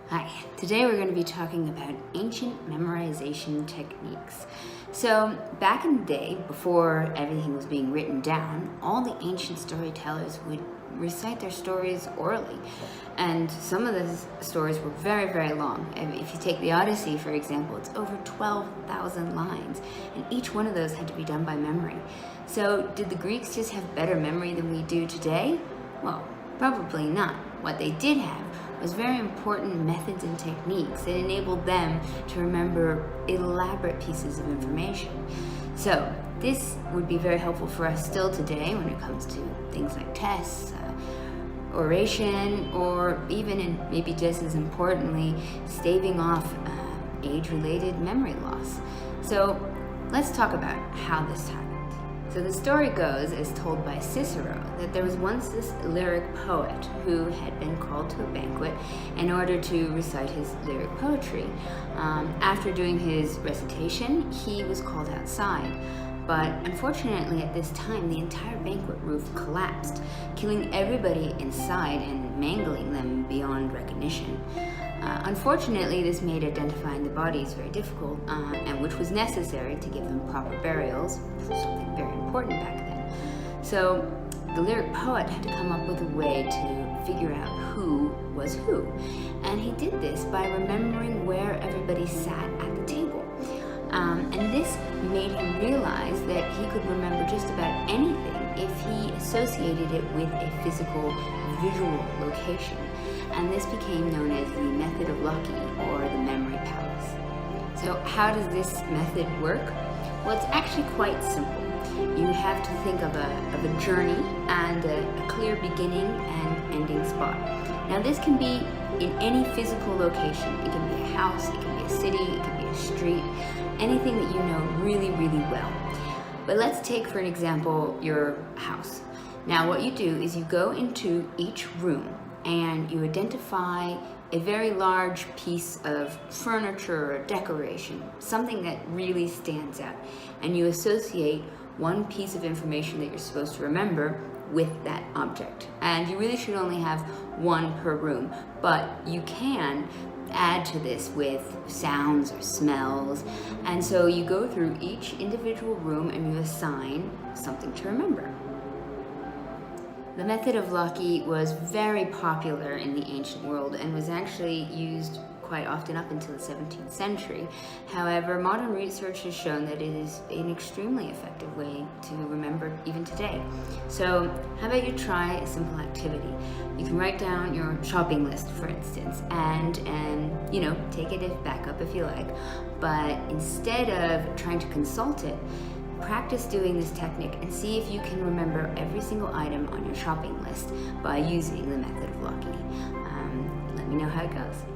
Hi, today we're going to be talking about ancient memorization techniques. So back in the day, before everything was being written down, all the ancient storytellers would recite their stories orally. And some of the stories were very, very long. If you take the Odyssey, for example, it's over 12,000 lines, and each one of those had to be done by memory. So did the Greeks just have better memory than we do today? Well, probably not. What they did have was very important methods and techniques that enabled them to remember elaborate pieces of information. So this would be very helpful for us still today when it comes to things like tests, oration, or even, and maybe just as importantly, staving off age-related memory loss. So let's talk about how this happened. So the story goes, as told by Cicero, that there was once this lyric poet who had been called to a banquet in order to recite his lyric poetry. After doing his recitation, he was called outside. But unfortunately at this time, the entire banquet roof collapsed, killing everybody inside and mangling them beyond recognition. Unfortunately, this made identifying the bodies very difficult, and which was necessary to give them proper burials, something very important back then. So the lyric poet had to come up with a way to figure out who was who. And he did this by remembering where everybody sat at the table. And this made him realize that he could remember just about anything if he associated it with a physical, visual location. And this became known as the method of Loki, or the memory palace. So how does this method work? Well, it's actually quite simple. You have to think of a journey and a clear beginning and ending spot. Now this can be in any physical location. It can be a house, it can be a city, it can be a street, anything that you know really, really well. But let's take, for an example, your house. Now what you do is you go into each room and you identify a very large piece of furniture or decoration, something that really stands out, and you associate one piece of information that you're supposed to remember with that object. And you really should only have one per room, but you can add to this with sounds or smells. And so you go through each individual room and you assign something to remember. The method of Loki was very popular in the ancient world and was actually used quite often up until the 17th century. However, modern research has shown that it is an extremely effective way to remember even today. So how about you try a simple activity? You can write down your shopping list, for instance, and take it back up if you like. But instead of trying to consult it, practice doing this technique and see if you can remember every single item on your shopping list by using the method of Loki. Let me know how it goes.